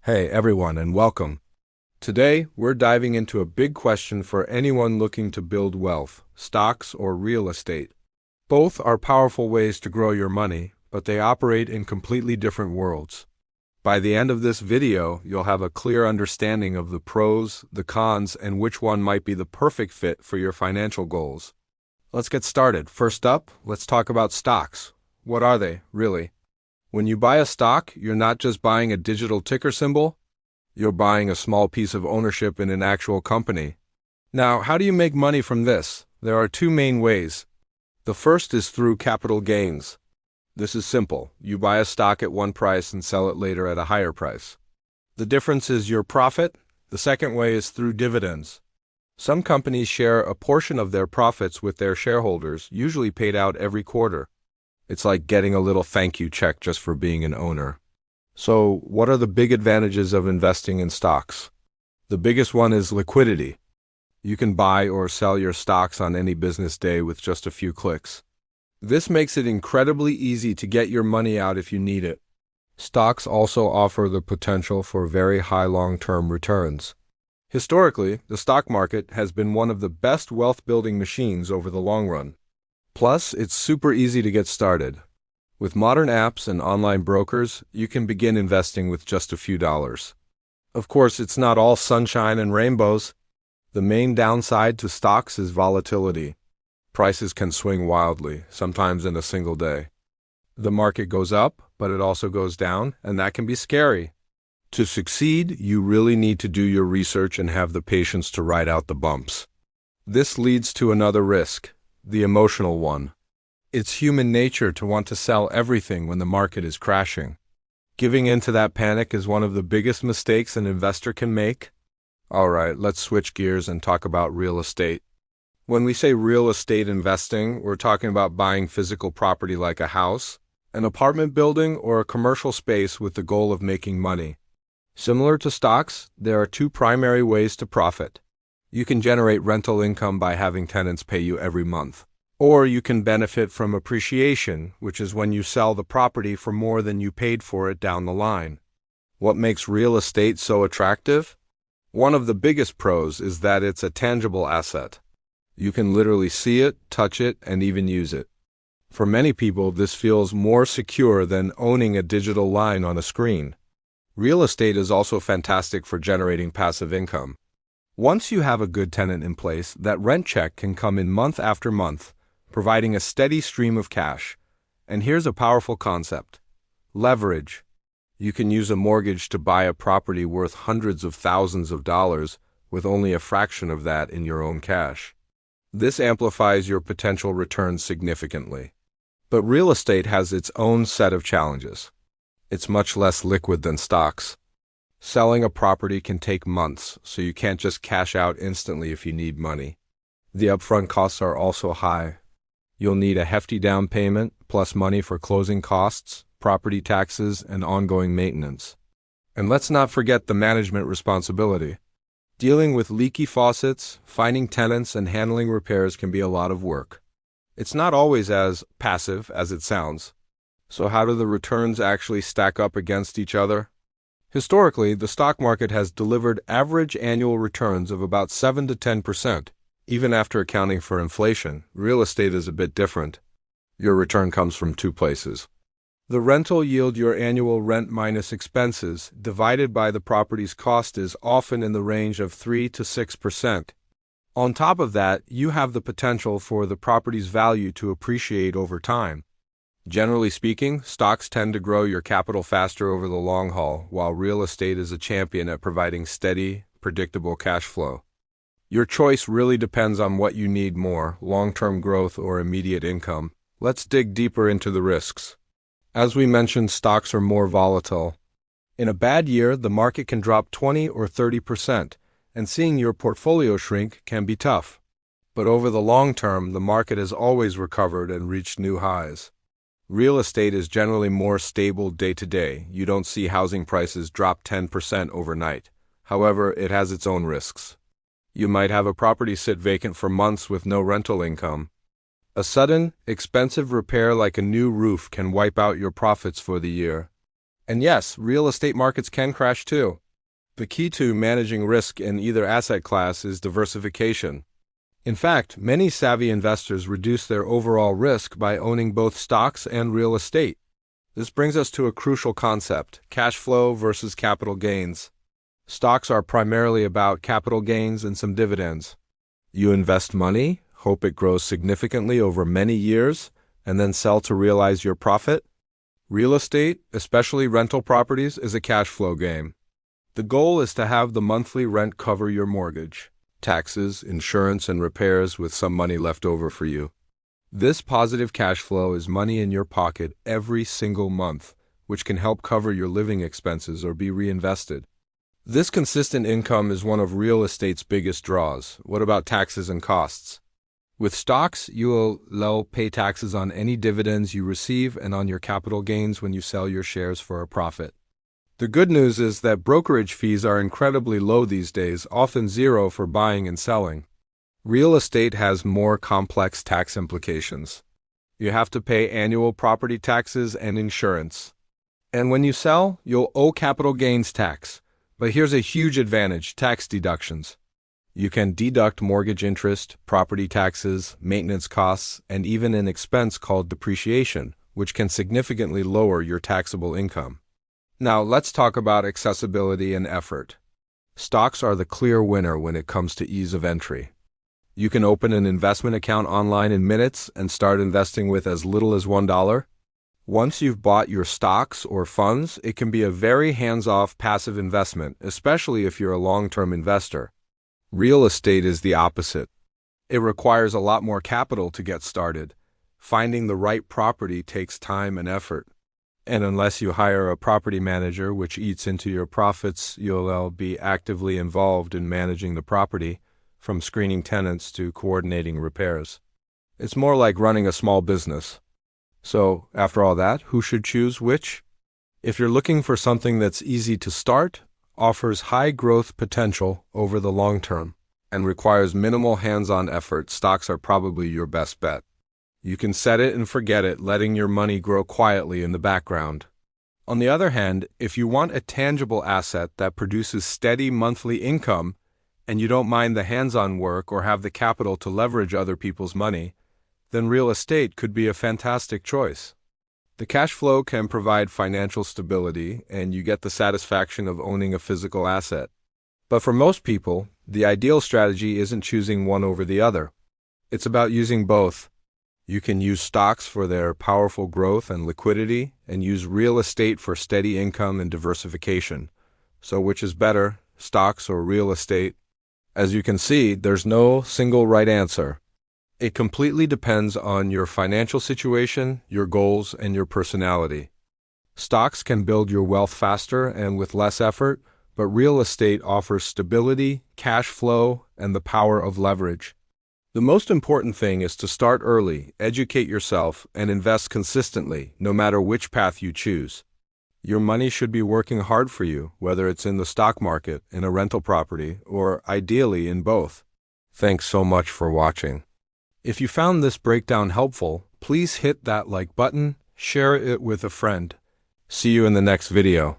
Hey everyone, and welcome. Today, we're diving into a big question for anyone looking to build wealth: stocks or real estate. Both are powerful ways to grow your money, but they operate in completely different worlds. By the end of this video, you'll have a clear understanding of the pros, the cons, and which one might be the perfect fit for your financial goals. Let's get started. First up, let's talk about stocks. What are they, really? When you buy a stock, you're not just buying a digital ticker symbol, you're buying a small piece of ownership in an actual company. Now, how do you make money from this? There are two main ways. The first is through capital gains. This is simple. You buy a stock at one price and sell it later at a higher price. The difference is your profit. The second way is through dividends. Some companies share a portion of their profits with their shareholders, usually paid out every quarter. It's like getting a little thank you check just for being an owner. So, what are the big advantages of investing in stocks? The biggest one is liquidity. You can buy or sell your stocks on any business day with just a few clicks. This makes it incredibly easy to get your money out if you need it. Stocks also offer the potential for very high long-term returns. Historically, the stock market has been one of the best wealth-building machines over the long run. Plus, it's super easy to get started. With modern apps and online brokers, you can begin investing with just a few dollars. Of course, it's not all sunshine and rainbows. The main downside to stocks is volatility. Prices can swing wildly, sometimes in a single day. The market goes up, but it also goes down, and that can be scary. To succeed, you really need to do your research and have the patience to ride out the bumps. This leads to another risk: the emotional one. It's human nature to want to sell everything when the market is crashing. Giving in to that panic is one of the biggest mistakes an investor can make. Alright, let's switch gears and talk about real estate. When we say real estate investing, we're talking about buying physical property like a house, an apartment building, or a commercial space with the goal of making money. Similar to stocks, there are two primary ways to profit. You can generate rental income by having tenants pay you every month. Or you can benefit from appreciation, which is when you sell the property for more than you paid for it down the line. What makes real estate so attractive? One of the biggest pros is that it's a tangible asset. You can literally see it, touch it, and even use it. For many people, this feels more secure than owning a digital line on a screen. Real estate is also fantastic for generating passive income. Once you have a good tenant in place, that rent check can come in month after month, providing a steady stream of cash. And here's a powerful concept: leverage. You can use a mortgage to buy a property worth hundreds of thousands of dollars with only a fraction of that in your own cash. This amplifies your potential returns significantly. But real estate has its own set of challenges. It's much less liquid than stocks. Selling a property can take months, so you can't just cash out instantly if you need money. The upfront costs are also high. You'll need a hefty down payment, plus money for closing costs, property taxes, and ongoing maintenance. And let's not forget the management responsibility. Dealing with leaky faucets, finding tenants, and handling repairs can be a lot of work. It's not always as passive as it sounds. So how do the returns actually stack up against each other? Historically, the stock market has delivered average annual returns of about 7 to 10%. Even after accounting for inflation, real estate is a bit different. Your return comes from two places. The rental yield, your annual rent minus expenses, divided by the property's cost, is often in the range of 3 to 6%. On top of that, you have the potential for the property's value to appreciate over time. Generally speaking, stocks tend to grow your capital faster over the long haul, while real estate is a champion at providing steady, predictable cash flow. Your choice really depends on what you need more: long-term growth or immediate income. Let's dig deeper into the risks. As we mentioned, stocks are more volatile. In a bad year, the market can drop 20 or 30%, and seeing your portfolio shrink can be tough. But over the long term, the market has always recovered and reached new highs. Real estate is generally more stable day to day. You don't see housing prices drop 10% overnight. However, it has its own risks. You might have a property sit vacant for months with no rental income. A sudden, expensive repair like a new roof can wipe out your profits for the year. And yes, real estate markets can crash too. The key to managing risk in either asset class is diversification. In fact, many savvy investors reduce their overall risk by owning both stocks and real estate. This brings us to a crucial concept: cash flow versus capital gains. Stocks are primarily about capital gains and some dividends. You invest money, hope it grows significantly over many years, and then sell to realize your profit. Real estate, especially rental properties, is a cash flow game. The goal is to have the monthly rent cover your mortgage, taxes, insurance, and repairs with some money left over for you. This positive cash flow is money in your pocket every single month, which can help cover your living expenses or be reinvested. This consistent income is one of real estate's biggest draws. What about taxes and costs? With stocks, you will pay taxes on any dividends you receive and on your capital gains when you sell your shares for a profit. The good news is that brokerage fees are incredibly low these days, often zero for buying and selling. Real estate has more complex tax implications. You have to pay annual property taxes and insurance. And when you sell, you'll owe capital gains tax. But here's a huge advantage: tax deductions. You can deduct mortgage interest, property taxes, maintenance costs, and even an expense called depreciation, which can significantly lower your taxable income. Now, let's talk about accessibility and effort. Stocks are the clear winner when it comes to ease of entry. You can open an investment account online in minutes and start investing with as little as $1. Once you've bought your stocks or funds, it can be a very hands-off passive investment, especially if you're a long-term investor. Real estate is the opposite. It requires a lot more capital to get started. Finding the right property takes time and effort. And unless you hire a property manager, which eats into your profits, you'll be actively involved in managing the property, from screening tenants to coordinating repairs. It's more like running a small business. So, after all that, who should choose which? If you're looking for something that's easy to start, offers high growth potential over the long term, and requires minimal hands-on effort, stocks are probably your best bet. You can set it and forget it, letting your money grow quietly in the background. On the other hand, if you want a tangible asset that produces steady monthly income, and you don't mind the hands-on work or have the capital to leverage other people's money, then real estate could be a fantastic choice. The cash flow can provide financial stability, and you get the satisfaction of owning a physical asset. But for most people, the ideal strategy isn't choosing one over the other. It's about using both. You can use stocks for their powerful growth and liquidity, and use real estate for steady income and diversification. So which is better, stocks or real estate? As you can see, there's no single right answer. It completely depends on your financial situation, your goals, and your personality. Stocks can build your wealth faster and with less effort, but real estate offers stability, cash flow, and the power of leverage. The most important thing is to start early, educate yourself, and invest consistently, no matter which path you choose. Your money should be working hard for you, whether it's in the stock market, in a rental property, or ideally in both. Thanks so much for watching. If you found this breakdown helpful, please hit that like button, share it with a friend. See you in the next video.